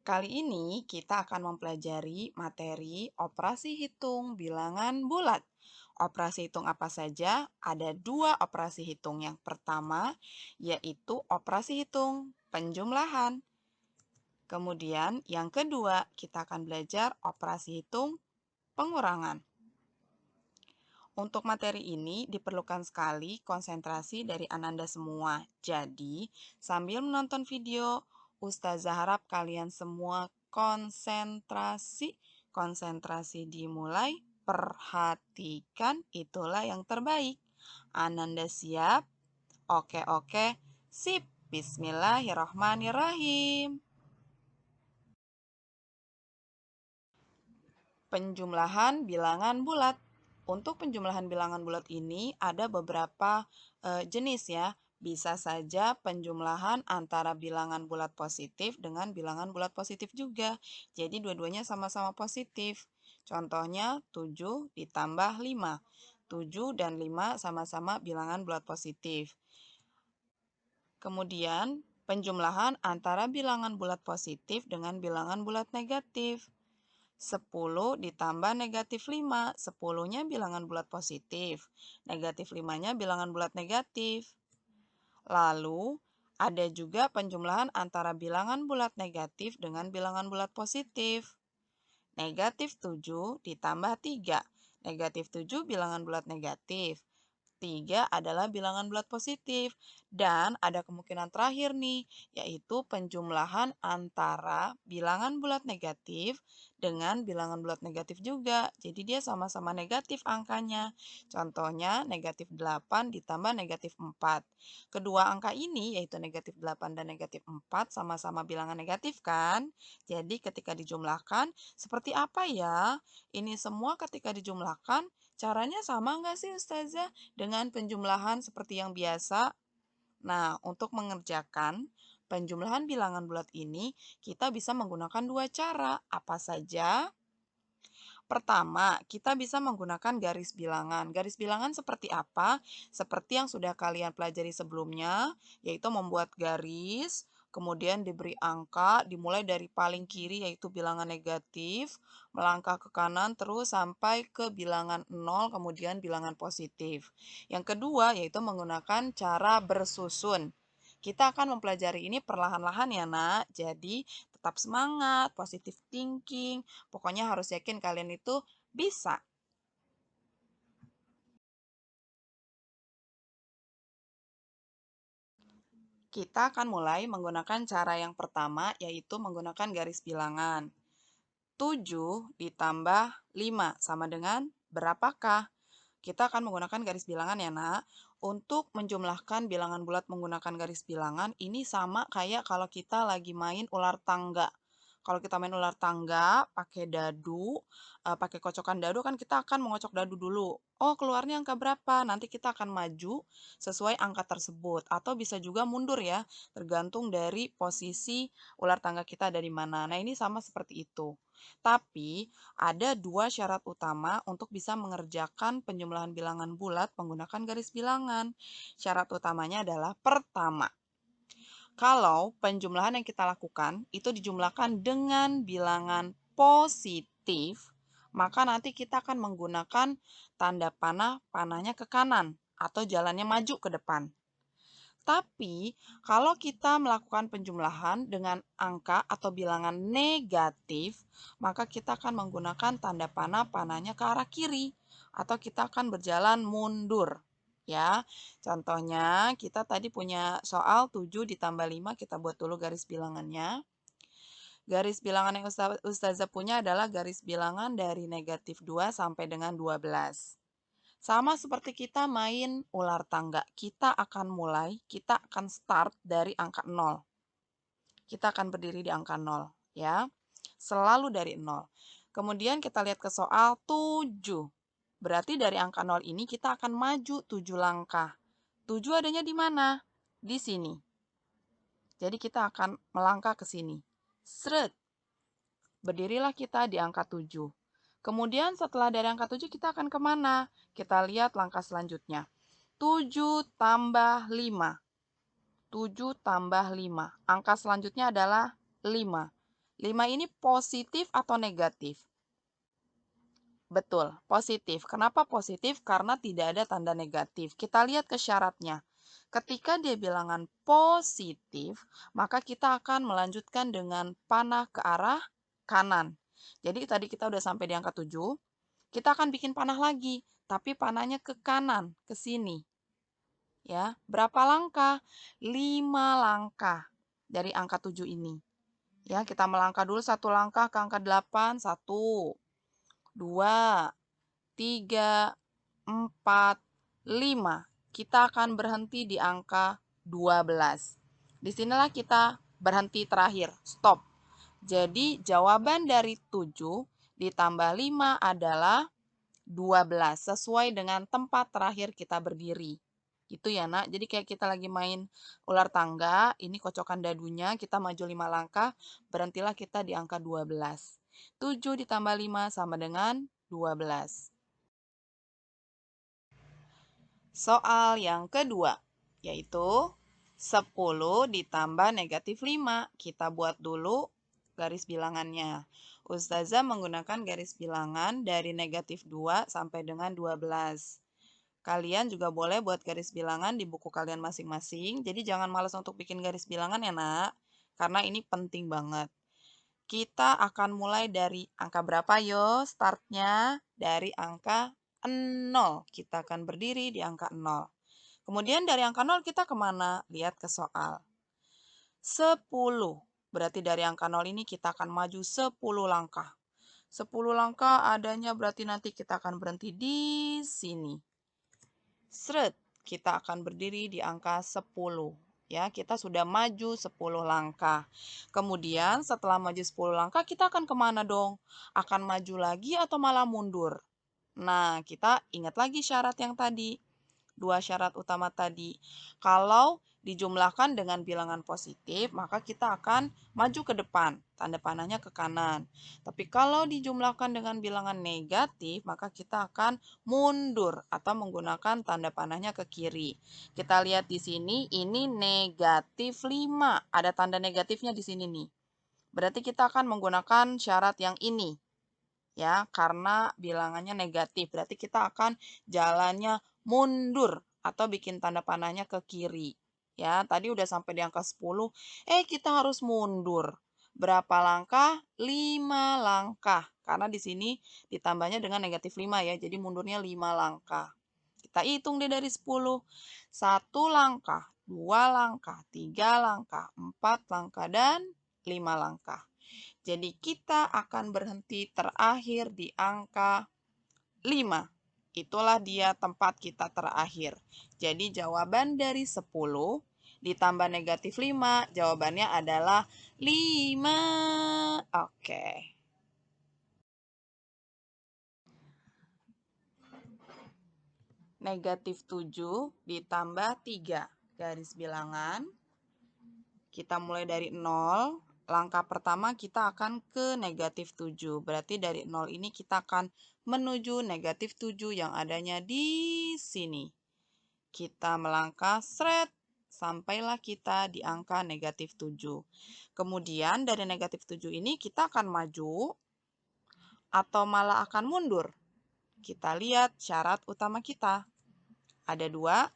Kali ini kita akan mempelajari materi operasi hitung bilangan bulat. Operasi hitung apa saja? Ada dua operasi hitung. Yang pertama yaitu operasi hitung penjumlahan. Kemudian yang kedua kita akan belajar operasi hitung pengurangan. Untuk materi ini diperlukan sekali konsentrasi dari Ananda semua. Jadi, sambil menonton video, Ustazah harap kalian semua konsentrasi. Konsentrasi dimulai, perhatikan, itulah yang terbaik. Ananda siap? Oke, oke, sip. Bismillahirrahmanirrahim. Penjumlahan bilangan bulat. Untuk penjumlahan bilangan bulat ini ada beberapa jenis ya. Bisa saja penjumlahan antara bilangan bulat positif dengan bilangan bulat positif juga. Jadi dua-duanya sama-sama positif. Contohnya 7 ditambah 5. 7 dan 5 sama-sama bilangan bulat positif. Kemudian penjumlahan antara bilangan bulat positif dengan bilangan bulat negatif. 10 ditambah negatif 5. 10-nya bilangan bulat positif. Negatif 5-nya bilangan bulat negatif. Lalu, ada juga penjumlahan antara bilangan bulat negatif dengan bilangan bulat positif. Negatif 7 ditambah 3. Negatif 7 bilangan bulat negatif. 3 adalah bilangan bulat positif. Dan ada kemungkinan terakhir nih, yaitu penjumlahan antara bilangan bulat negatif dengan bilangan bulat negatif juga. Jadi dia sama-sama negatif angkanya. Contohnya negatif 8 ditambah negatif 4. Kedua angka ini, yaitu negatif 8 dan negatif 4, sama-sama bilangan negatif kan? Jadi ketika dijumlahkan, seperti apa ya? Ini semua ketika dijumlahkan, caranya sama nggak sih Ustazah dengan penjumlahan seperti yang biasa? Nah, untuk mengerjakan penjumlahan bilangan bulat ini, kita bisa menggunakan dua cara. Apa saja? Pertama, kita bisa menggunakan garis bilangan. Garis bilangan seperti apa? Seperti yang sudah kalian pelajari sebelumnya, yaitu membuat garis, kemudian diberi angka, dimulai dari paling kiri yaitu bilangan negatif, melangkah ke kanan terus sampai ke bilangan 0, kemudian bilangan positif. Yang kedua yaitu menggunakan cara bersusun. Kita akan mempelajari ini perlahan-lahan ya nak, jadi tetap semangat, positive thinking, pokoknya harus yakin kalian itu bisa. Kita akan mulai menggunakan cara yang pertama, yaitu menggunakan garis bilangan. 7 ditambah 5 sama dengan berapakah? Kita akan menggunakan garis bilangan ya nak. Untuk menjumlahkan bilangan bulat menggunakan garis bilangan, ini sama kayak kalau kita lagi main ular tangga. Kalau kita main ular tangga, pakai dadu, pakai kocokan dadu kan kita akan mengocok dadu dulu. Oh, keluarnya angka berapa? Nanti kita akan maju sesuai angka tersebut. Atau bisa juga mundur ya, tergantung dari posisi ular tangga kita dari mana. Nah, ini sama seperti itu. Tapi, ada dua syarat utama untuk bisa mengerjakan penjumlahan bilangan bulat menggunakan garis bilangan. Syarat utamanya adalah pertama, kalau penjumlahan yang kita lakukan itu dijumlahkan dengan bilangan positif, maka nanti kita akan menggunakan tanda panah, panahnya ke kanan atau jalannya maju ke depan. Tapi, kalau kita melakukan penjumlahan dengan angka atau bilangan negatif, maka kita akan menggunakan tanda panah, panahnya ke arah kiri, atau kita akan berjalan mundur. Ya, contohnya kita tadi punya soal 7 ditambah 5, kita buat dulu garis bilangannya. Garis bilangan yang Ustazah punya adalah garis bilangan dari negatif 2 sampai dengan 12. Sama seperti kita main ular tangga, kita akan start dari angka 0. Kita akan berdiri di angka 0, ya. Selalu dari 0. Kemudian kita lihat ke soal 7. Berarti dari angka 0 ini kita akan maju 7 langkah. 7 adanya di mana? Di sini. Jadi kita akan melangkah ke sini. Sret. Berdirilah kita di angka 7. Kemudian setelah dari angka 7 kita akan kemana? Kita lihat langkah selanjutnya. 7 tambah 5. 7 tambah 5. Angka selanjutnya adalah 5. 5 ini positif atau negatif? Betul, positif. Kenapa positif? Karena tidak ada tanda negatif. Kita lihat ke syaratnya. Ketika dia bilangan positif, maka kita akan melanjutkan dengan panah ke arah kanan. Jadi tadi kita udah sampai di angka 7, kita akan bikin panah lagi, tapi panahnya ke kanan, ke sini. Ya, berapa langkah? 5 langkah dari angka 7 ini. Ya, kita melangkah dulu satu langkah ke angka 8, 1, 2, 3, 4, 5. Kita akan berhenti di angka 12. Disinilah kita berhenti terakhir, stop. Jadi jawaban dari 7 ditambah 5 adalah 12, sesuai dengan tempat terakhir kita berdiri. Gitu ya, Nak. Jadi kayak kita lagi main ular tangga, ini kocokan dadunya, kita maju 5 langkah, berhentilah kita di angka 12. 7 ditambah 5 sama dengan 12. Soal yang kedua, yaitu 10 ditambah negatif 5. Kita buat dulu garis bilangannya. Ustazah menggunakan garis bilangan dari negatif 2 sampai dengan 12. Kalian juga boleh buat garis bilangan di buku kalian masing-masing. Jadi jangan malas untuk bikin garis bilangan ya, Nak. Karena ini penting banget. Kita akan mulai dari angka berapa yo? Startnya dari angka 0. Kita akan berdiri di angka 0. Kemudian dari angka 0 kita kemana? Lihat ke soal. 10. Berarti dari angka 0 ini kita akan maju 10 langkah. 10 langkah adanya berarti nanti kita akan berhenti di sini. Seret, kita akan berdiri di angka 10. Ya, kita sudah maju 10 langkah. Kemudian setelah maju 10 langkah, kita akan kemana dong? Akan maju lagi atau malah mundur? Nah, kita ingat lagi syarat yang tadi. Dua syarat utama tadi. Kalau dijumlahkan dengan bilangan positif, maka kita akan maju ke depan. Tanda panahnya ke kanan. Tapi kalau dijumlahkan dengan bilangan negatif, maka kita akan mundur atau menggunakan tanda panahnya ke kiri. Kita lihat di sini, ini negatif 5. Ada tanda negatifnya di sini nih. Berarti kita akan menggunakan syarat yang ini. Ya, karena bilangannya negatif. Berarti kita akan jalannya mundur atau bikin tanda panahnya ke kiri. Ya, tadi udah sampai di angka 10, kita harus mundur. Berapa langkah? 5 langkah. Karena di sini ditambahnya dengan negatif 5 ya, jadi mundurnya 5 langkah. Kita hitung deh dari 10. 1 langkah, 2 langkah, 3 langkah, 4 langkah, dan 5 langkah. Jadi kita akan berhenti terakhir di angka 5. Itulah dia tempat kita terakhir. Jadi jawaban dari 10 ditambah negatif 5, jawabannya adalah 5. Oke. Negatif 7 ditambah 3. Garis bilangan. Kita mulai dari 0. Langkah pertama kita akan ke negatif 7. Berarti dari 0 ini kita akan menuju negatif 7 yang adanya di sini. Kita melangkah seret, sampailah kita di angka negatif 7. Kemudian dari negatif 7 ini kita akan maju atau malah akan mundur. Kita lihat syarat utama kita. Ada dua.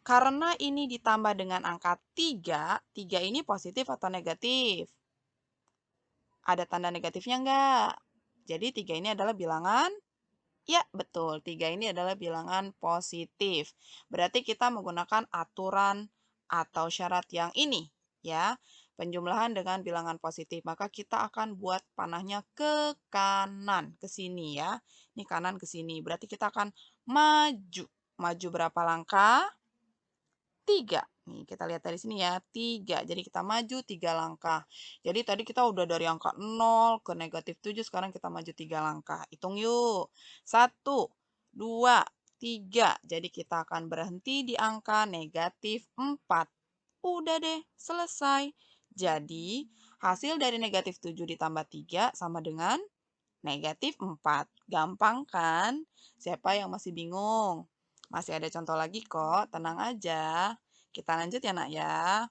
Karena ini ditambah dengan angka 3, 3 ini positif atau negatif? Ada tanda negatifnya enggak? Jadi 3 ini adalah bilangan? Ya, betul. 3 ini adalah bilangan positif. Berarti kita menggunakan aturan atau syarat yang ini. Ya, penjumlahan dengan bilangan positif. Maka kita akan buat panahnya ke kanan, ke sini ya. Ini kanan ke sini. Berarti kita akan maju. Maju berapa langkah? 3. Nih, kita lihat dari sini ya, 3. Jadi kita maju 3 langkah. Jadi tadi kita udah dari angka 0 ke negatif 7, sekarang kita maju 3 langkah. Hitung yuk. 1, 2, 3. Jadi kita akan berhenti di angka negatif 4. Udah deh, selesai. Jadi, hasil dari negatif 7 ditambah 3 sama dengan negatif 4. Gampang kan? Siapa yang masih bingung? Masih ada contoh lagi kok, tenang aja. Kita lanjut ya, Nak ya.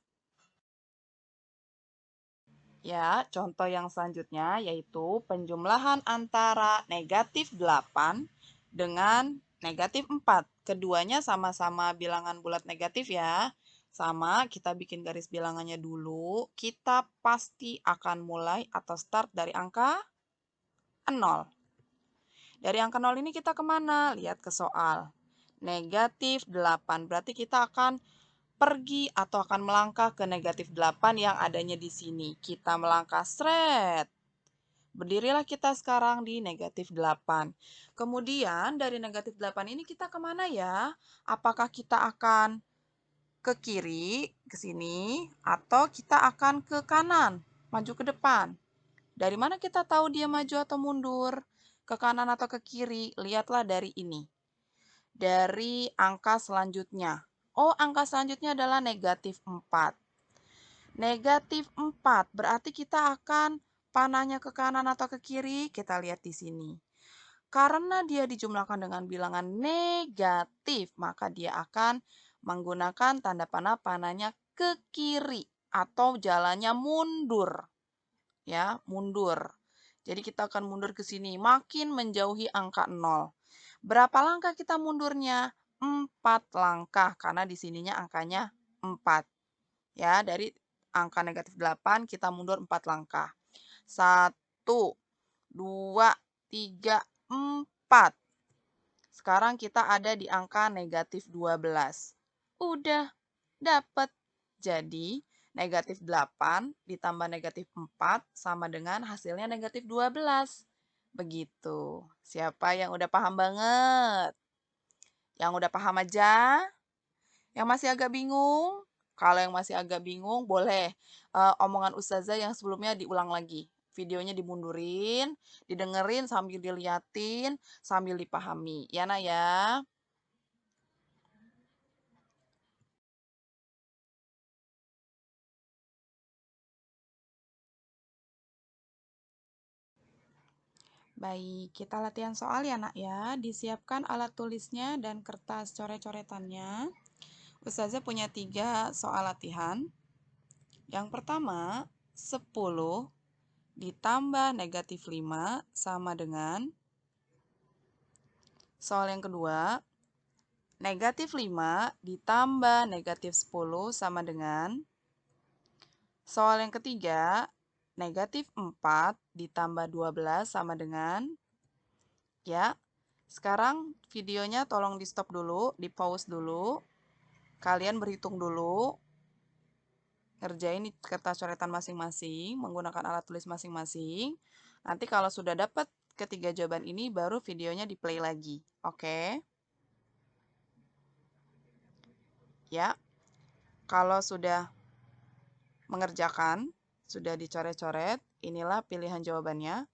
Ya, contoh yang selanjutnya yaitu penjumlahan antara negatif 8 dengan negatif 4. Keduanya sama-sama bilangan bulat negatif ya. Sama, kita bikin garis bilangannya dulu. Kita pasti akan mulai atau start dari angka 0. Dari angka 0 ini kita kemana? Lihat ke soal. Negatif 8, berarti kita akan pergi atau akan melangkah ke negatif 8 yang adanya di sini. Kita melangkah seret. Berdirilah kita sekarang di negatif 8. Kemudian dari negatif 8 ini kita kemana ya? Apakah kita akan ke kiri, ke sini, atau kita akan ke kanan, maju ke depan? Dari mana kita tahu dia maju atau mundur? Ke kanan atau ke kiri? Lihatlah dari ini. Dari angka selanjutnya. Oh, angka selanjutnya adalah negatif 4. Negatif 4, berarti kita akan panahnya ke kanan atau ke kiri? Kita lihat di sini. Karena dia dijumlahkan dengan bilangan negatif, maka dia akan menggunakan tanda panah panahnya ke kiri atau jalannya mundur. Ya, mundur. Jadi kita akan mundur ke sini, makin menjauhi angka 0. Berapa langkah kita mundurnya? 4 langkah, karena di sininya angkanya 4. Ya, dari angka negatif 8 kita mundur 4 langkah. 1, 2, 3, 4. Sekarang kita ada di angka negatif 12. Udah, dapat. Jadi, negatif 8 ditambah negatif 4 sama dengan hasilnya negatif 12. Begitu. Siapa yang udah paham banget? Yang udah paham aja? Yang masih agak bingung? Kalau yang masih agak bingung, boleh omongan Ustazah yang sebelumnya diulang lagi. Videonya dimundurin, didengerin sambil diliatin, sambil dipahami. Ya, Nak ya? Baik, kita latihan soal ya, Nak ya. Disiapkan alat tulisnya dan kertas coret-coretannya. Ustazah punya 3 soal latihan. Yang pertama, 10 ditambah negatif 5 sama dengan. Soal yang kedua, negatif 5 ditambah negatif 10 sama dengan. Soal yang ketiga, negatif 4 ditambah 12 sama dengan. Ya, sekarang videonya tolong di stop dulu, di pause dulu. Kalian berhitung dulu. Ngerjain di kertas coretan masing-masing, menggunakan alat tulis masing-masing. Nanti kalau sudah dapat ketiga jawaban ini, baru videonya di play lagi. Oke? Ya, kalau sudah mengerjakan, sudah dicoret-coret, inilah pilihan jawabannya.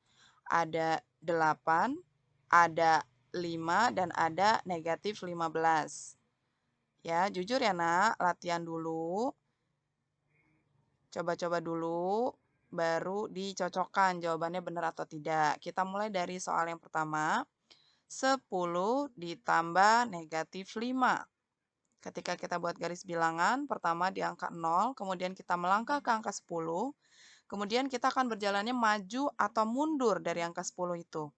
Ada 8, ada 5, dan ada negatif 15. Ya, jujur ya nak, latihan dulu. Coba-coba dulu, baru dicocokkan jawabannya benar atau tidak. Kita mulai dari soal yang pertama. 10 ditambah negatif 5. Ketika kita buat garis bilangan, pertama di angka 0, kemudian kita melangkah ke angka 10, kemudian kita akan berjalannya maju atau mundur dari angka 10 itu.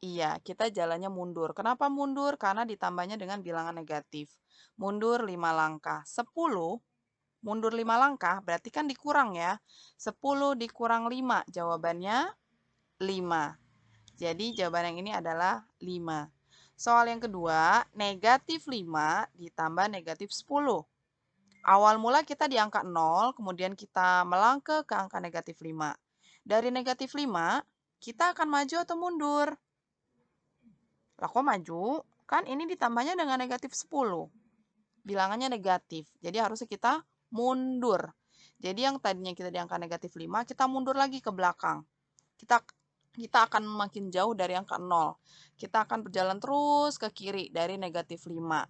Iya, kita jalannya mundur. Kenapa mundur? Karena ditambahnya dengan bilangan negatif. Mundur 5 langkah. 10, mundur 5 langkah, berarti kan dikurang ya. 10 dikurang 5, jawabannya 5. Jadi jawaban yang ini adalah 5. Soal yang kedua, negatif 5 ditambah negatif 10. Awal mula kita di angka 0, kemudian kita melangkah ke angka negatif 5. Dari negatif 5, kita akan maju atau mundur? Lah kok maju? Kan ini ditambahnya dengan negatif 10. Bilangannya negatif. Jadi harusnya kita mundur. Jadi yang tadinya kita di angka negatif 5, kita mundur lagi ke belakang. Kita akan makin jauh dari angka 0. Kita akan berjalan terus ke kiri dari negatif 5.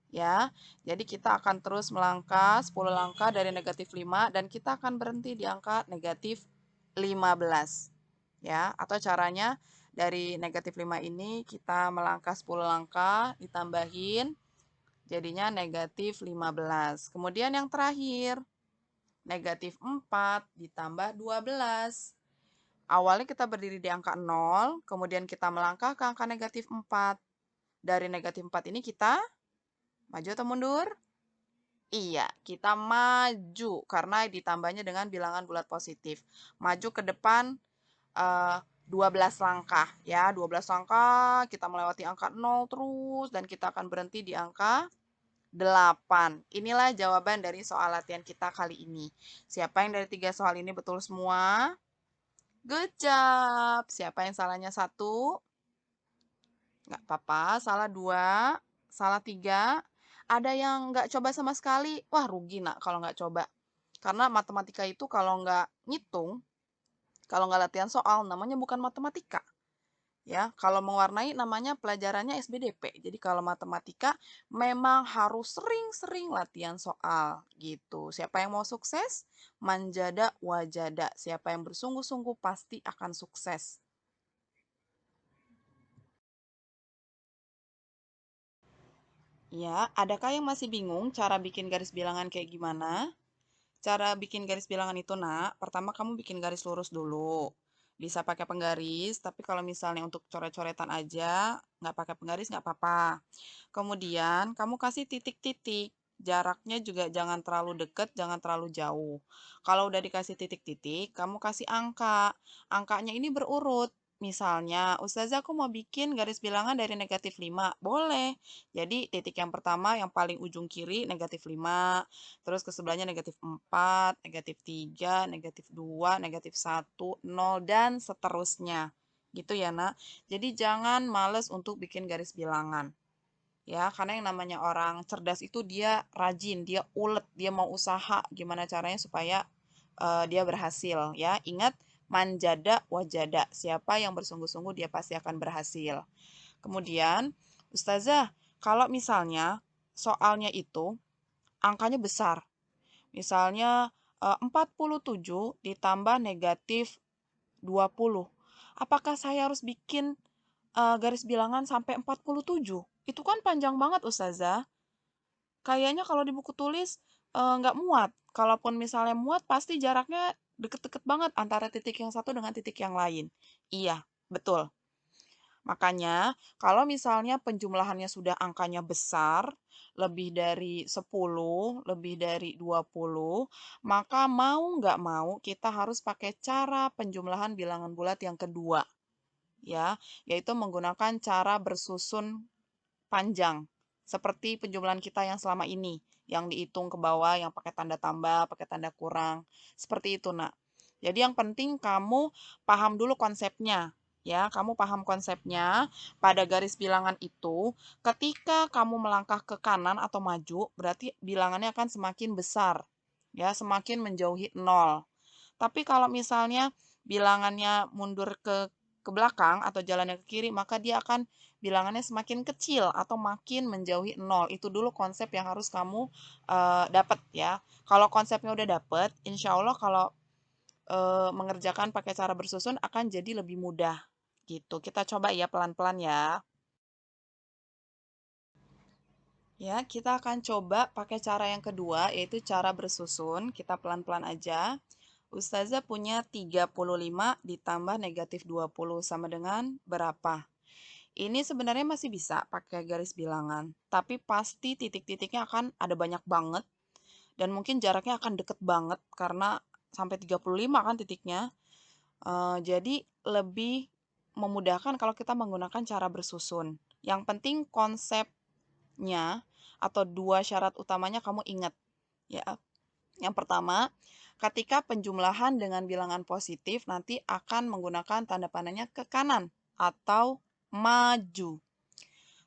Ya, jadi kita akan terus melangkah 10 langkah dari negatif 5 dan kita akan berhenti di angka negatif 15. Ya, atau caranya dari negatif 5 ini kita melangkah 10 langkah ditambahin jadinya negatif 15. Kemudian yang terakhir, negatif 4 ditambah 12. Awalnya kita berdiri di angka 0, kemudian kita melangkah ke angka negatif 4. Dari negatif 4 ini kita maju atau mundur? Iya, kita maju karena ditambahnya dengan bilangan bulat positif. Maju ke depan 12 langkah ya, 12 langkah kita melewati angka 0 terus dan kita akan berhenti di angka 8. Inilah jawaban dari soal latihan kita kali ini. Siapa yang dari 3 soal ini betul semua? Good job. Siapa yang salahnya 1? Nggak apa-apa. Salah 2, salah 3. Ada yang nggak coba sama sekali? Wah, rugi nak kalau nggak coba. Karena matematika itu kalau nggak ngitung, kalau nggak latihan soal, namanya bukan matematika. Ya, kalau mewarnai namanya pelajarannya SBDP. Jadi kalau matematika memang harus sering-sering latihan soal gitu. Siapa yang mau sukses? Manjada wajada. Siapa yang bersungguh-sungguh pasti akan sukses. Ya, adakah yang masih bingung cara bikin garis bilangan kayak gimana? Cara bikin garis bilangan itu, nak, pertama kamu bikin garis lurus dulu. Bisa pakai penggaris, tapi kalau misalnya untuk coret-coretan aja, nggak pakai penggaris nggak apa-apa. Kemudian kamu kasih titik-titik. Jaraknya juga jangan terlalu deket, jangan terlalu jauh. Kalau udah dikasih titik-titik, kamu kasih angka. Angkanya ini berurut. Misalnya, Ustazah aku mau bikin garis bilangan dari negatif 5. Boleh. Jadi titik yang pertama yang paling ujung kiri negatif 5. Terus ke sebelahnya negatif 4, negatif 3, negatif 2, negatif 1, 0, dan seterusnya. Gitu ya, nak. Jadi jangan males untuk bikin garis bilangan. Ya, karena yang namanya orang cerdas itu dia rajin, dia ulet, dia mau usaha gimana caranya supaya dia berhasil ya. Ingat manjada wajada. Siapa yang bersungguh-sungguh dia pasti akan berhasil. Kemudian, Ustazah, kalau misalnya soalnya itu angkanya besar. Misalnya 47 ditambah negatif 20. Apakah saya harus bikin garis bilangan sampai 47? Itu kan panjang banget, Ustazah. Kayaknya kalau di buku tulis nggak muat. Kalaupun misalnya muat, pasti jaraknya deket-deket banget antara titik yang satu dengan titik yang lain. Iya, betul. Makanya, kalau misalnya penjumlahannya sudah angkanya besar, lebih dari 10, lebih dari 20, maka mau nggak mau kita harus pakai cara penjumlahan bilangan bulat yang kedua, ya, yaitu menggunakan cara bersusun panjang, seperti penjumlahan kita yang selama ini, yang dihitung ke bawah, yang pakai tanda tambah, pakai tanda kurang, seperti itu, nak. Jadi yang penting kamu paham dulu konsepnya, ya, kamu paham konsepnya. Pada garis bilangan itu, ketika kamu melangkah ke kanan atau maju, berarti bilangannya akan semakin besar, ya, semakin menjauhi 0. Tapi kalau misalnya bilangannya mundur ke belakang atau jalannya ke kiri, maka dia akan bilangannya semakin kecil atau makin menjauhi 0. Itu dulu konsep yang harus kamu dapat ya. Kalau konsepnya udah dapat, insya Allah kalau mengerjakan pakai cara bersusun akan jadi lebih mudah. Gitu. Kita coba ya pelan-pelan ya. Ya, kita akan coba pakai cara yang kedua, yaitu cara bersusun. Kita pelan-pelan aja. Ustazah punya 35 ditambah negatif 20 sama dengan berapa? Ini sebenarnya masih bisa pakai garis bilangan, tapi pasti titik-titiknya akan ada banyak banget, dan mungkin jaraknya akan deket banget, karena sampai 35 kan titiknya. Jadi lebih memudahkan kalau kita menggunakan cara bersusun. Yang penting konsepnya atau dua syarat utamanya kamu ingat. Ya, yang pertama, ketika penjumlahan dengan bilangan positif nanti akan menggunakan tanda panahnya ke kanan atau maju.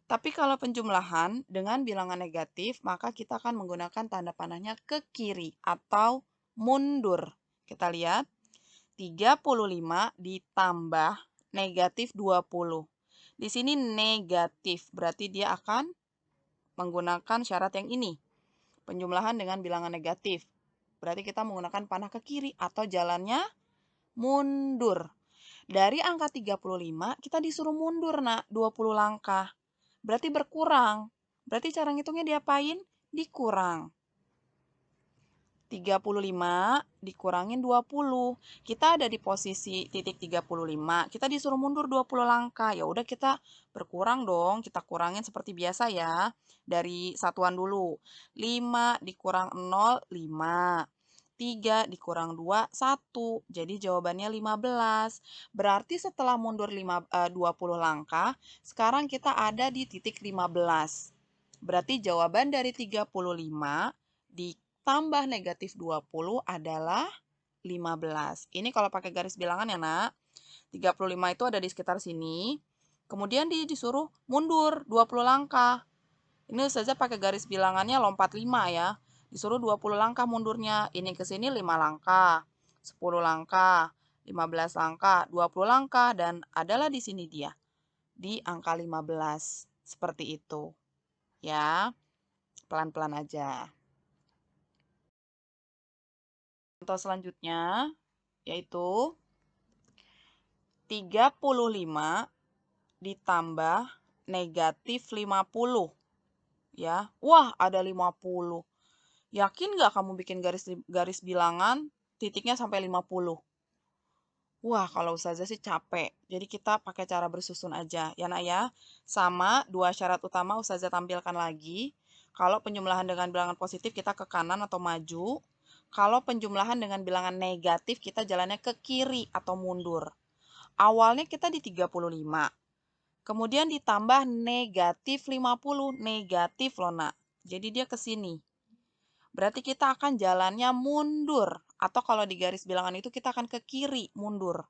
Tapi kalau penjumlahan dengan bilangan negatif, maka kita akan menggunakan tanda panahnya ke kiri atau mundur. Kita lihat, 35 ditambah negatif 20. Di sini negatif, berarti dia akan menggunakan syarat yang ini. Penjumlahan dengan bilangan negatif. Berarti kita menggunakan panah ke kiri atau jalannya mundur. Dari angka 35, kita disuruh mundur, nak, 20 langkah. Berarti berkurang. Berarti cara ngitungnya diapain? Dikurang. 35 dikurangin 20. Kita ada di posisi titik 35. Kita disuruh mundur 20 langkah. Ya udah kita berkurang dong. Kita kurangin seperti biasa ya. Dari satuan dulu. 5 dikurang 0, 5. 3 dikurang 2, 1. Jadi jawabannya 15. Berarti setelah mundur 20 langkah, sekarang kita ada di titik 15. Berarti jawaban dari 35 ditambah negatif 20 adalah 15. Ini kalau pakai garis bilangan ya, Nak. 35 itu ada di sekitar sini. Kemudian disuruh mundur 20 langkah. Ini Ustazah pakai garis bilangannya lompat 5 ya. Disuruh 20 langkah mundurnya. Ini ke sini 5 langkah, 10 langkah, 15 langkah, 20 langkah, dan adalah di sini dia. Di angka 15. Seperti itu. Ya, pelan-pelan aja. Contoh selanjutnya yaitu 35 ditambah negatif 50. Ya, wah ada 50. Yakin nggak kamu bikin garis bilangan titiknya sampai 50? Wah, kalau Ustazah sih capek. Jadi kita pakai cara bersusun aja. Ya, Nak ya. Sama dua syarat utama Ustazah tampilkan lagi. Kalau penjumlahan dengan bilangan positif kita ke kanan atau maju. Kalau penjumlahan dengan bilangan negatif kita jalannya ke kiri atau mundur. Awalnya kita di 35. Kemudian ditambah negatif 50. Negatif loh, Nak. Jadi dia ke sini. Berarti kita akan jalannya mundur. Atau kalau di garis bilangan itu kita akan ke kiri, mundur.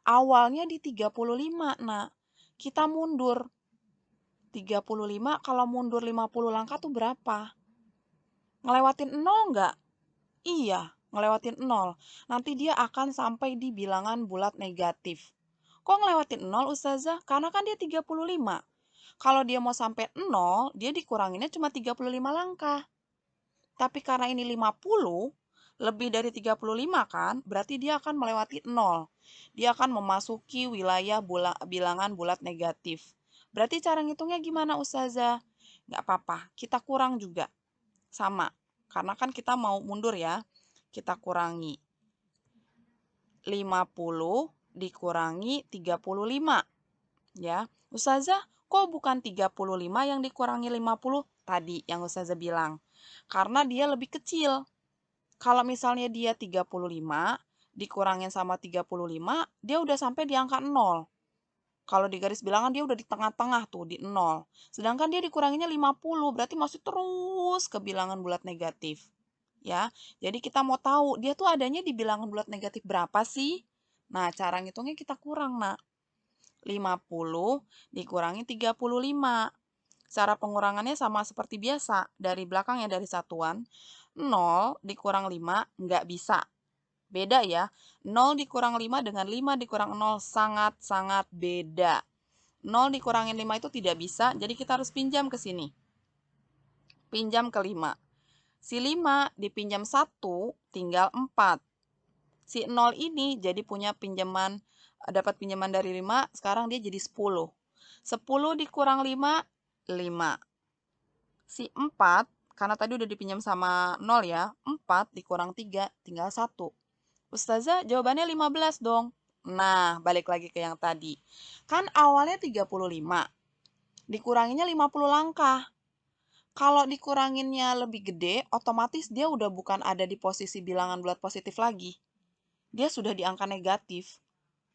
Awalnya di 35, Nak. Kita mundur. 35 kalau mundur 50 langkah tuh berapa? Ngelewatin 0 nggak? Iya, ngelewatin 0. Nanti dia akan sampai di bilangan bulat negatif. Kok ngelewatin 0, Ustazah? Karena kan dia 35. Kalau dia mau sampai 0, dia dikuranginnya cuma 35 langkah. Tapi karena ini 50, lebih dari 35 kan, berarti dia akan melewati 0. Dia akan memasuki wilayah bilangan bulat negatif. Berarti cara ngitungnya gimana, Ustazah? Nggak apa-apa, kita kurang juga. Sama, karena kan kita mau mundur ya. Kita kurangi 50 dikurangi 35. Ya, Ustazah, kok bukan 35 yang dikurangi 50? Tadi yang Ustazah bilang. Karena dia lebih kecil. Kalau misalnya dia 35, dikurangin sama 35, dia udah sampai di angka 0. Kalau di garis bilangan dia udah di tengah-tengah tuh, di 0. Sedangkan dia dikuranginnya 50, berarti masih terus ke bilangan bulat negatif. Ya, jadi kita mau tahu dia tuh adanya di bilangan bulat negatif berapa sih? Nah, cara ngitungnya kita kurang, Nak. 50 dikurangi 35. Cara pengurangannya sama seperti biasa. Dari belakang ya, dari satuan. 0 dikurang 5 nggak bisa. Beda ya. 0 dikurang 5 dengan 5 dikurang 0 sangat-sangat beda. 0 dikurangin 5 itu tidak bisa, jadi kita harus pinjam ke sini. Pinjam ke 5. Si 5 dipinjam 1 tinggal 4. Si 0 ini jadi punya pinjaman, dapat pinjaman dari 5, sekarang dia jadi 10. 10 dikurang 5, 5. Si 4, karena tadi udah dipinjam sama 0 ya, 4 dikurang 3, tinggal 1. Ustazah, jawabannya 15 dong. Nah, balik lagi ke yang tadi. Kan awalnya 35, dikuranginnya 50 langkah. Kalau dikuranginnya lebih gede, otomatis dia udah bukan ada di posisi bilangan bulat positif lagi. Dia sudah di angka negatif.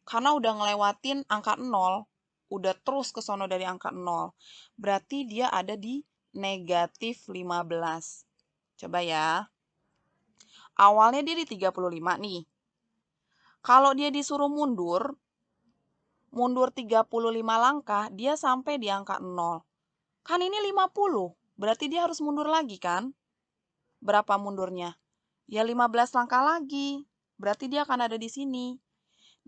Karena udah ngelewatin angka 0, udah terus ke sono dari angka 0. Berarti dia ada di negatif 15. Coba ya. Awalnya dia di 35 nih. Kalau dia disuruh mundur 35 langkah, dia sampai di angka 0. Kan ini 50, berarti dia harus mundur lagi kan? Berapa mundurnya? Ya 15 langkah lagi. Berarti dia akan ada di sini.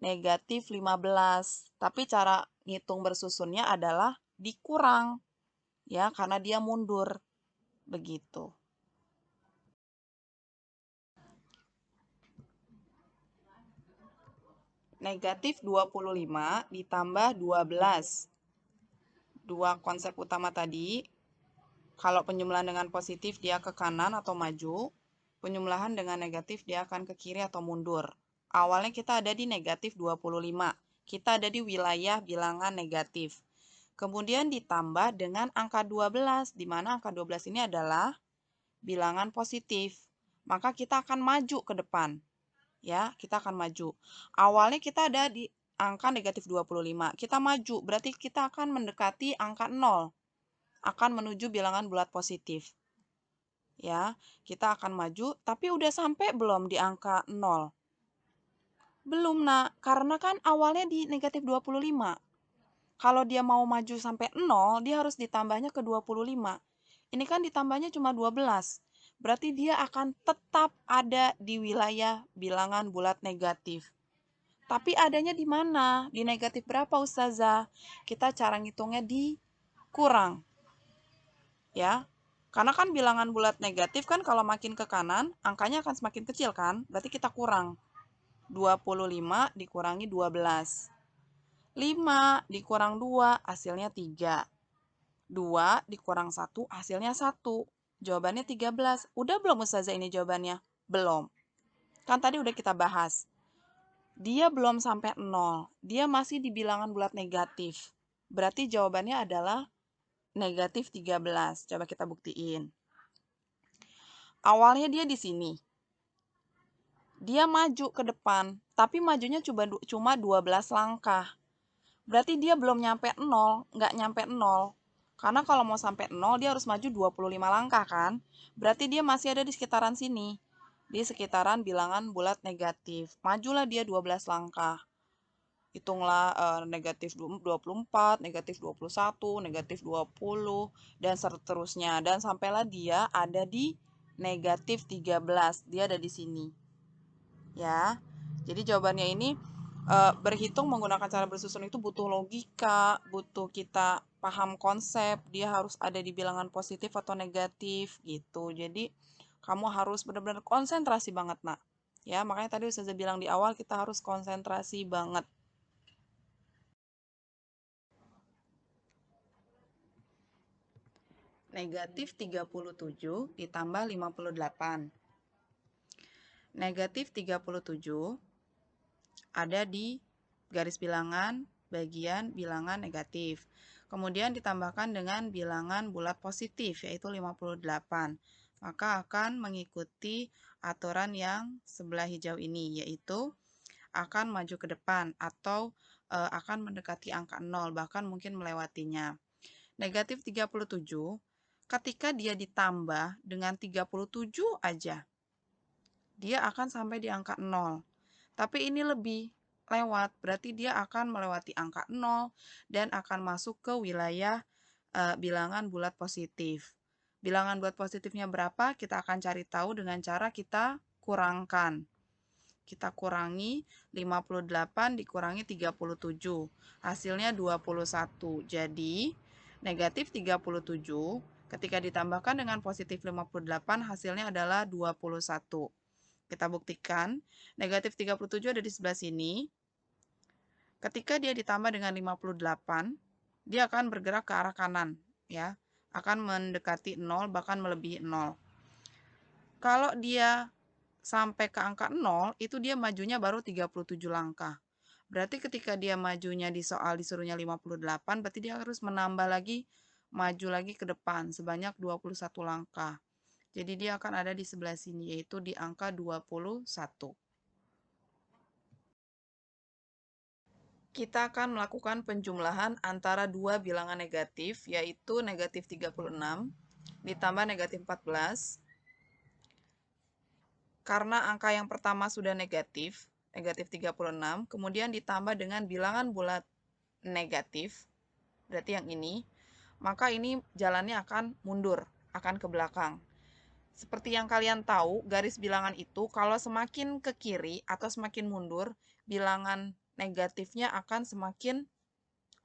Negatif 15. Tapi cara ngitung bersusunnya adalah dikurang. Ya, karena dia mundur. Begitu. Negatif 25 ditambah 12. Dua konsep utama tadi. Kalau penjumlahan dengan positif dia ke kanan atau maju. penjumlahan dengan negatif dia akan ke kiri atau mundur. Awalnya kita ada di negatif 25. Kita ada di wilayah bilangan negatif. Kemudian ditambah dengan angka 12, di mana angka 12 ini adalah bilangan positif. Maka kita akan maju ke depan. Ya, kita akan maju. Awalnya kita ada di angka negatif 25. Kita maju, berarti kita akan mendekati angka 0. Akan menuju bilangan bulat positif. Ya, kita akan maju, tapi udah sampai belum di angka 0? Belum, Nak, karena kan awalnya di negatif 25. Kalau dia mau maju sampai 0, dia harus ditambahnya ke 25. Ini kan ditambahnya cuma 12. Berarti dia akan tetap ada di wilayah bilangan bulat negatif. Tapi adanya di mana? Di negatif berapa, Ustazah? Kita cara ngitungnya di kurang. Ya, karena kan bilangan bulat negatif kan kalau makin ke kanan, angkanya akan semakin kecil kan? Berarti kita kurang. 25 dikurangi 12. 5 dikurang 2, hasilnya 3. 2 dikurang 1, hasilnya 1. Jawabannya 13. Udah belum Ustazah ini jawabannya? Belum. Kan tadi udah kita bahas. Dia belum sampai 0. Dia masih di bilangan bulat negatif. Berarti jawabannya adalah negatif 13. Coba kita buktiin. Awalnya dia di sini. Dia maju ke depan, tapi majunya cuma 12 langkah. Berarti dia belum nyampe 0, nggak nyampe 0. Karena kalau mau sampai 0, dia harus maju 25 langkah kan? Berarti dia masih ada di sekitaran sini. Di sekitaran bilangan bulat negatif. Majulah dia 12 langkah. Hitunglah negatif 24, negatif 21, negatif 20, dan seterusnya. Dan sampailah dia ada di negatif 13. Dia ada di sini. Ya, jadi jawabannya ini berhitung menggunakan cara bersusun itu butuh logika, butuh kita paham konsep, dia harus ada di bilangan positif atau negatif gitu. Jadi kamu harus benar-benar konsentrasi banget, Nak. Ya, makanya tadi Ustazah bilang di awal kita harus konsentrasi banget. Negatif 37 ditambah 58. Negatif 37 ada di garis bilangan bagian bilangan negatif. Kemudian ditambahkan dengan bilangan bulat positif, yaitu 58. Maka akan mengikuti aturan yang sebelah hijau ini, yaitu akan maju ke depan atau akan mendekati angka 0, bahkan mungkin melewatinya. Negatif 37, ketika dia ditambah dengan 37 aja, dia akan sampai di angka 0. Tapi ini lebih lewat, berarti dia akan melewati angka 0 dan akan masuk ke wilayah bilangan bulat positif. Bilangan bulat positifnya berapa? Kita akan cari tahu dengan cara kita kurangkan. Kita kurangi 58 dikurangi 37. Hasilnya 21. Jadi, negatif 37 ketika ditambahkan dengan positif 58 hasilnya adalah 21. Kita buktikan, negatif 37 ada di sebelah sini. Ketika dia ditambah dengan 58, dia akan bergerak ke arah kanan, ya. Akan mendekati 0, bahkan melebihi 0. Kalau dia sampai ke angka 0, itu dia majunya baru 37 langkah. Berarti ketika dia majunya di soal disuruhnya 58, berarti dia harus menambah lagi, maju lagi ke depan sebanyak 21 langkah. Jadi dia akan ada di sebelah sini, yaitu di angka 21. Kita akan melakukan penjumlahan antara dua bilangan negatif, yaitu negatif 36 ditambah negatif 14. Karena angka yang pertama sudah negatif, negatif 36, kemudian ditambah dengan bilangan bulat negatif, berarti yang ini, maka ini jalannya akan mundur, akan ke belakang. Seperti yang kalian tahu, garis bilangan itu kalau semakin ke kiri atau semakin mundur, bilangan negatifnya akan semakin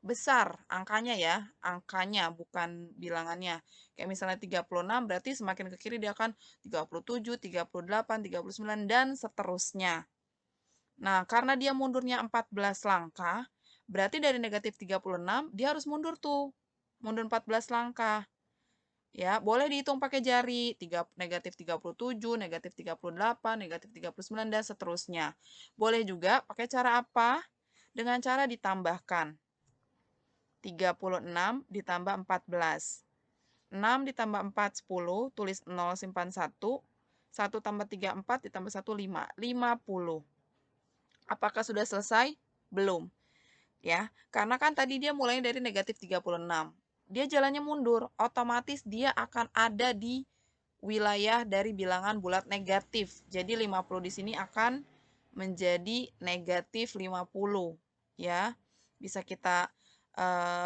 besar angkanya ya, angkanya bukan bilangannya. Kayak misalnya 36 berarti semakin ke kiri dia akan 37, 38, 39 dan seterusnya. Nah, karena dia mundurnya 14 langkah, berarti dari negatif 36 dia harus mundur tuh. Mundur 14 langkah. Ya, boleh dihitung pakai jari, negatif 37, negatif 38, negatif 39, dan seterusnya. Boleh juga pakai cara apa? Dengan cara ditambahkan. 36 ditambah 14. 6 ditambah 4, 10, tulis 0, simpan 1. 1 tambah 3, 4, ditambah 1, 5. 50. Apakah sudah selesai? Belum. Ya, karena kan tadi dia mulai dari negatif 36. Dia jalannya mundur, otomatis dia akan ada di wilayah dari bilangan bulat negatif. Jadi 50 di sini akan menjadi negatif 50. Ya, bisa kita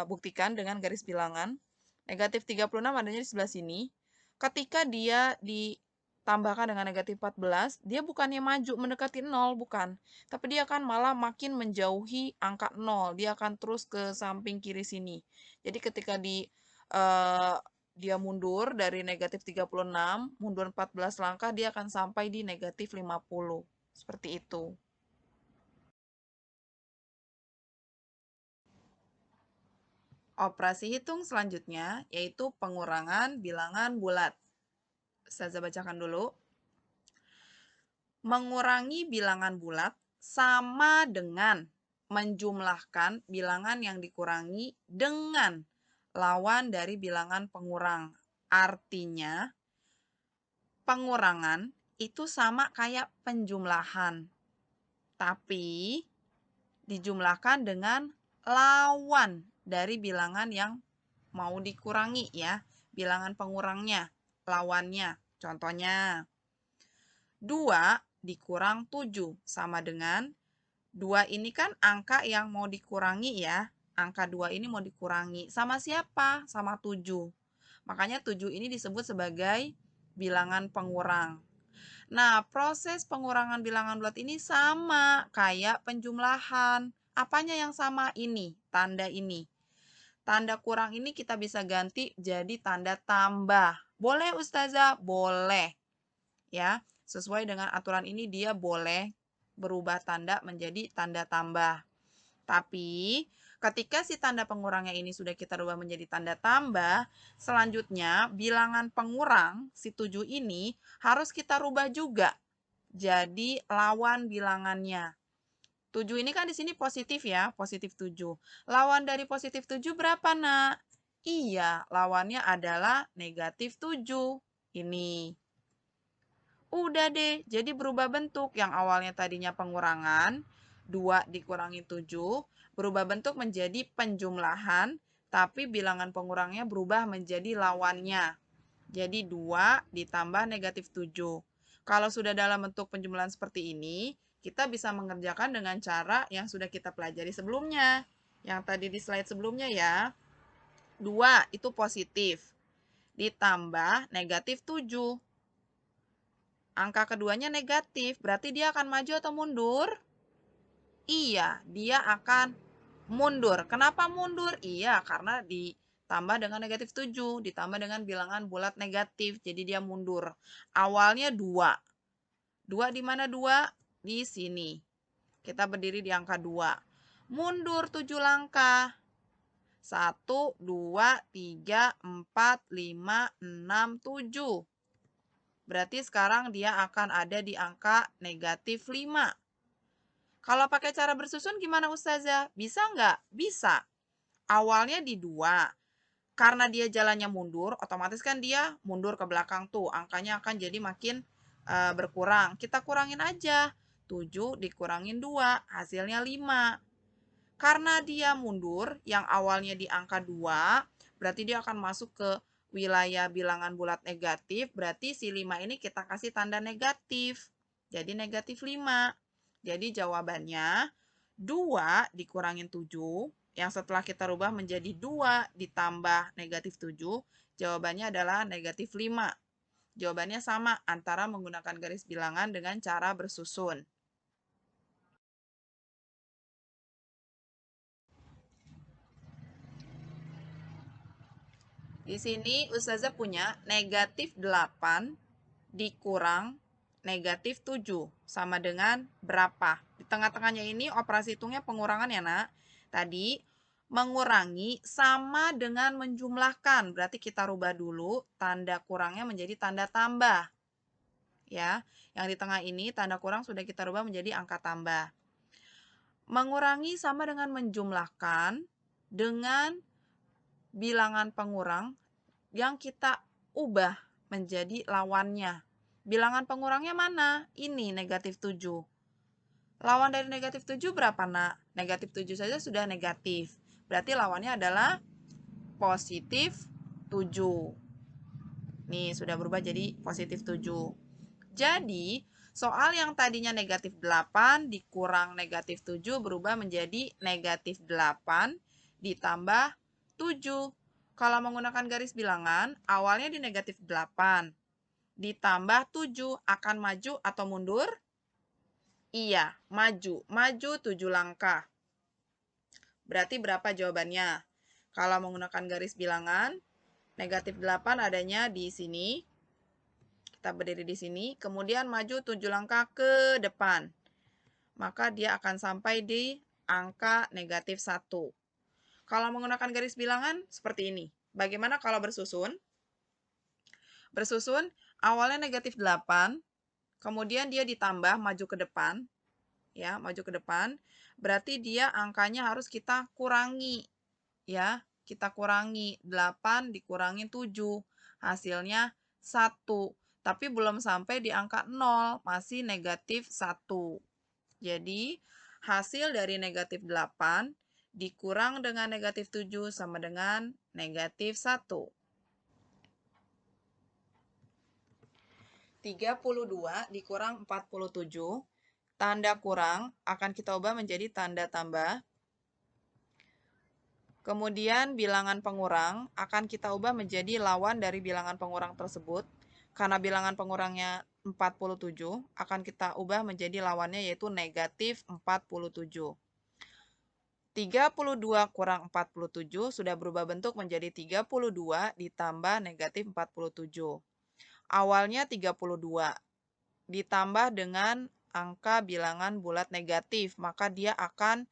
buktikan dengan garis bilangan. Negatif 36 adanya di sebelah sini. Ketika dia ditambahkan dengan negatif 14, dia bukannya maju mendekati 0, bukan. Tapi dia akan malah makin menjauhi angka 0. Dia akan terus ke samping kiri sini. Jadi ketika dia mundur dari negatif 36, mundur 14 langkah, dia akan sampai di negatif 50. Seperti itu. Operasi hitung selanjutnya yaitu pengurangan bilangan bulat. Ustazah bacakan dulu. Mengurangi bilangan bulat sama dengan menjumlahkan bilangan yang dikurangi dengan lawan dari bilangan pengurang. Artinya, pengurangan itu sama kayak penjumlahan, tapi dijumlahkan dengan lawan dari bilangan yang mau dikurangi ya. Bilangan pengurangnya, lawannya. Contohnya, 2 dikurang 7 sama dengan 2 ini kan angka yang mau dikurangi ya. Angka 2 ini mau dikurangi. Sama siapa? Sama 7. Makanya 7 ini disebut sebagai bilangan pengurang. Nah, proses pengurangan bilangan bulat ini sama kayak penjumlahan. Apanya yang sama? Ini, tanda ini. Tanda kurang ini kita bisa ganti jadi tanda tambah. Boleh Ustazah? Boleh. Ya, sesuai dengan aturan ini dia boleh berubah tanda menjadi tanda tambah. Tapi ketika si tanda pengurangnya ini sudah kita rubah menjadi tanda tambah, selanjutnya bilangan pengurang si 7 ini harus kita rubah juga jadi lawan bilangannya. 7 ini kan di sini positif ya, positif 7. Lawan dari positif 7 berapa, Nak? Iya, lawannya adalah negatif 7. Ini. Udah deh, jadi berubah bentuk. Yang awalnya tadinya pengurangan, 2 dikurangi 7, berubah bentuk menjadi penjumlahan, tapi bilangan pengurangnya berubah menjadi lawannya. Jadi 2 ditambah negatif 7. Kalau sudah dalam bentuk penjumlahan seperti ini, kita bisa mengerjakan dengan cara yang sudah kita pelajari sebelumnya. Yang tadi di slide sebelumnya ya. 2 itu positif, ditambah negatif 7. Angka keduanya negatif, berarti dia akan maju atau mundur? Iya, dia akan mundur. Kenapa mundur? Iya, karena ditambah dengan negatif 7, ditambah dengan bilangan bulat negatif, jadi dia mundur. Awalnya 2. 2 di mana 2? Di sini. Kita berdiri di angka 2. Mundur 7 langkah. 1, 2, 3, 4, 5, 6, 7. Berarti sekarang dia akan ada di angka negatif 5. Kalau pakai cara bersusun gimana Ustazah? Bisa nggak? Bisa. Awalnya di 2. Karena dia jalannya mundur, otomatis kan dia mundur ke belakang tuh. Angkanya akan jadi makin berkurang. Kita kurangin aja. 7 dikurangin 2, hasilnya 5. Karena dia mundur, yang awalnya di angka 2, berarti dia akan masuk ke wilayah bilangan bulat negatif, berarti si 5 ini kita kasih tanda negatif. Jadi negatif 5. Jadi jawabannya 2 dikurangin 7, yang setelah kita rubah menjadi 2 ditambah negatif 7, jawabannya adalah negatif 5. Jawabannya sama antara menggunakan garis bilangan dengan cara bersusun. Di sini Ustazah punya negatif 8 dikurang negatif 7 sama dengan berapa? Di tengah-tengahnya ini operasi hitungnya pengurangan ya, Nak. Tadi Mengurangi sama dengan menjumlahkan. Berarti kita rubah dulu tanda kurangnya menjadi tanda tambah. Ya, yang di tengah ini tanda kurang sudah kita rubah menjadi angka tambah. Mengurangi sama dengan menjumlahkan dengan bilangan pengurang yang kita ubah menjadi lawannya. Bilangan pengurangnya mana? Ini negatif 7. Lawan dari negatif 7 berapa, nak? Negatif 7 saja sudah negatif. Berarti lawannya adalah positif 7. Nih, sudah berubah jadi positif 7. Jadi, soal yang tadinya negatif 8 dikurang negatif 7 berubah menjadi negatif 8 ditambah 7. Kalau menggunakan garis bilangan, awalnya di negatif 8. Ditambah 7 akan maju atau mundur? Iya, maju. Maju 7 langkah. Berarti berapa jawabannya? Kalau menggunakan garis bilangan, negatif 8 adanya di sini. Kita berdiri di sini, kemudian maju 7 langkah ke depan. Maka dia akan sampai di angka negatif 1. Kalau menggunakan garis bilangan, seperti ini. Bagaimana kalau bersusun? Bersusun, awalnya negatif 8, kemudian dia ditambah maju ke depan, ya, maju ke depan, berarti dia angkanya harus kita kurangi, ya, kita kurangi 8 dikurangi 7, hasilnya 1, tapi belum sampai di angka 0, masih negatif 1. Jadi, hasil dari negatif 8 dikurang dengan negatif 7 sama dengan negatif 1. 32 dikurang 47, tanda kurang akan kita ubah menjadi tanda tambah. Kemudian bilangan pengurang akan kita ubah menjadi lawan dari bilangan pengurang tersebut. Karena bilangan pengurangnya 47, akan kita ubah menjadi lawannya yaitu negatif 47. 32 kurang 47 sudah berubah bentuk menjadi 32 ditambah negatif 47. Awalnya 32. Ditambah dengan angka bilangan bulat negatif, maka dia akan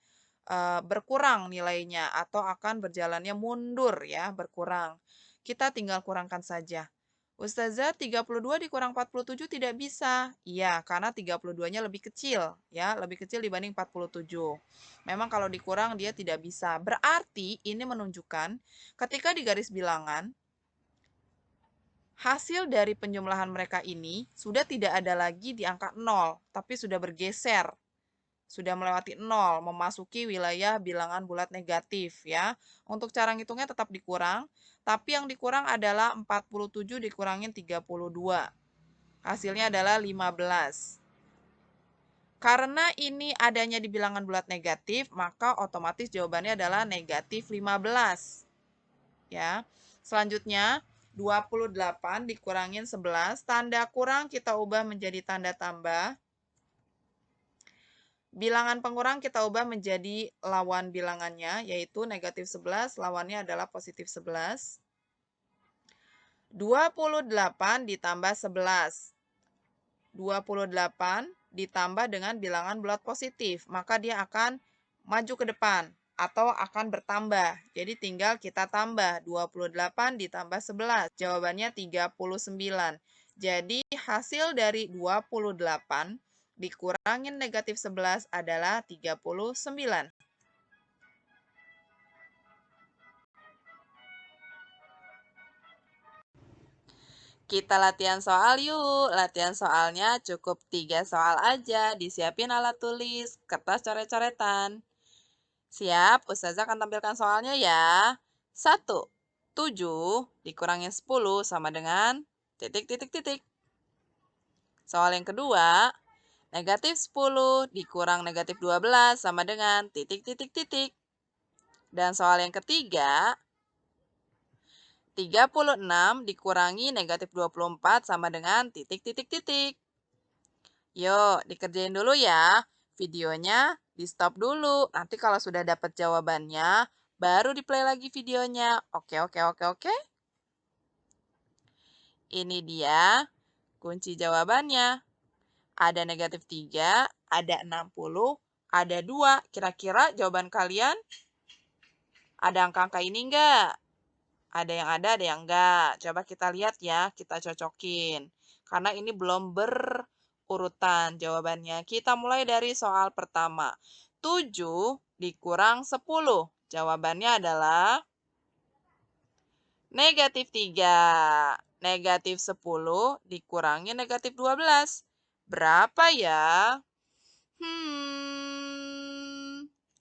berkurang nilainya atau akan berjalannya mundur ya, berkurang. Kita tinggal kurangkan saja. Ustazah, 32 dikurang 47 tidak bisa. Iya, karena 32-nya lebih kecil ya, lebih kecil dibanding 47. Memang kalau dikurang dia tidak bisa. Berarti ini menunjukkan ketika di garis bilangan hasil dari penjumlahan mereka ini sudah tidak ada lagi di angka 0, tapi sudah bergeser. Sudah melewati 0, memasuki wilayah bilangan bulat negatif ya. Untuk cara ngitungnya tetap dikurang, tapi yang dikurang adalah 47 dikurangin 32. Hasilnya adalah 15. Karena ini adanya di bilangan bulat negatif, maka otomatis jawabannya adalah negatif 15. Ya. Selanjutnya, 28 dikurangin 11, tanda kurang kita ubah menjadi tanda tambah. Bilangan pengurang kita ubah menjadi lawan bilangannya, yaitu negatif 11, lawannya adalah positif 11. 28 ditambah 11. 28 ditambah dengan bilangan bulat positif, maka dia akan maju ke depan atau akan bertambah. Jadi tinggal kita tambah 28 ditambah 11. Jawabannya 39. Jadi hasil dari 28 dikurangin negatif 11 adalah 39. Kita latihan soal yuk. Latihan soalnya cukup 3 soal aja. Disiapin alat tulis, kertas coret-coretan. Siap, Ustazah akan tampilkan soalnya ya. 1. 7 dikurangin 10 sama dengan titik, titik, titik. Soal yang kedua, negatif 10 dikurang negatif 12 sama dengan titik, titik, titik. Dan soal yang ketiga, 36 dikurangi negatif 24 sama dengan titik, titik, titik. Yuk, dikerjain dulu ya. Videonya di-stop dulu. Nanti kalau sudah dapat jawabannya, baru di-play lagi videonya. Oke, oke, oke, oke. Ini dia kunci jawabannya. Ada negatif 3, ada 60, ada 2. Kira-kira jawaban kalian Ada angka-angka ini enggak? Ada yang ada yang enggak. Coba kita lihat ya, kita cocokin. Karena ini belum berurutan jawabannya. Kita mulai dari soal pertama. 7 dikurang 10. Jawabannya adalah negatif 3. Negatif 10 dikurangi negatif 12. Berapa ya?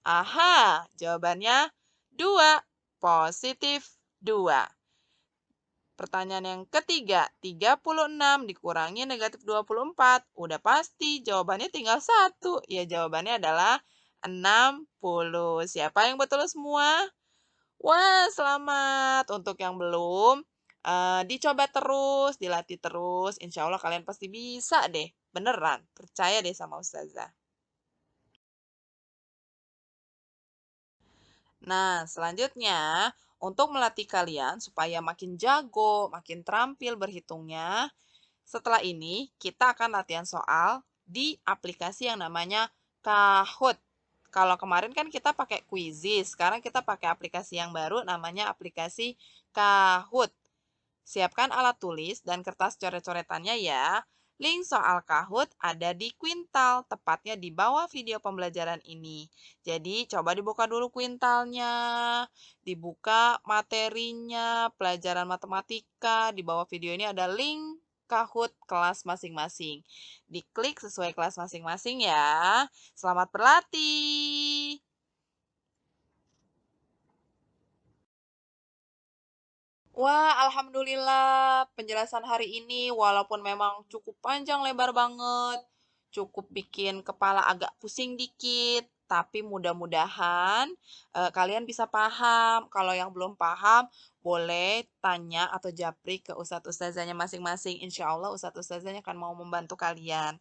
Aha, jawabannya 2. Positif 2. Pertanyaan yang ketiga, 36 dikurangi negatif 24. Udah pasti, jawabannya tinggal 1. Ya, jawabannya adalah 60. Siapa yang betul semua? Wah, selamat. Untuk yang belum, dicoba terus, dilatih terus. Insya Allah kalian pasti bisa deh. Beneran, percaya deh sama Ustazah. Nah, selanjutnya, untuk melatih kalian supaya makin jago, makin terampil berhitungnya, setelah ini kita akan latihan soal di aplikasi yang namanya Kahoot. Kalau kemarin kan kita pakai Quizizz, sekarang kita pakai aplikasi yang baru namanya aplikasi Kahoot. Siapkan alat tulis dan kertas coret-coretannya ya. Link soal Kahoot ada di Quintal, tepatnya di bawah video pembelajaran ini. Jadi, coba dibuka dulu Quintalnya, dibuka materinya, pelajaran matematika. Di bawah video ini ada link Kahoot kelas masing-masing. Diklik sesuai kelas masing-masing ya. Selamat berlatih! Wah, alhamdulillah penjelasan hari ini walaupun memang cukup panjang lebar banget, cukup bikin kepala agak pusing dikit, tapi mudah-mudahan kalian bisa paham. Kalau yang belum paham, boleh tanya atau japri ke ustadz ustazahnya masing-masing. Insya Allah ustadz ustazahnya akan mau membantu kalian.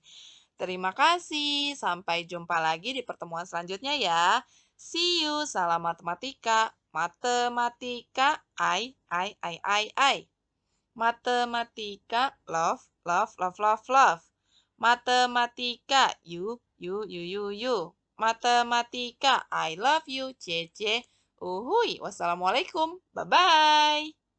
Terima kasih. Sampai jumpa lagi di pertemuan selanjutnya ya. See you. Salam matematika. Matematika. I. Matematika. Love, love, love, love, love. Matematika. You. Matematika. I love you. C. Uhui. Wassalamualaikum. Bye-bye.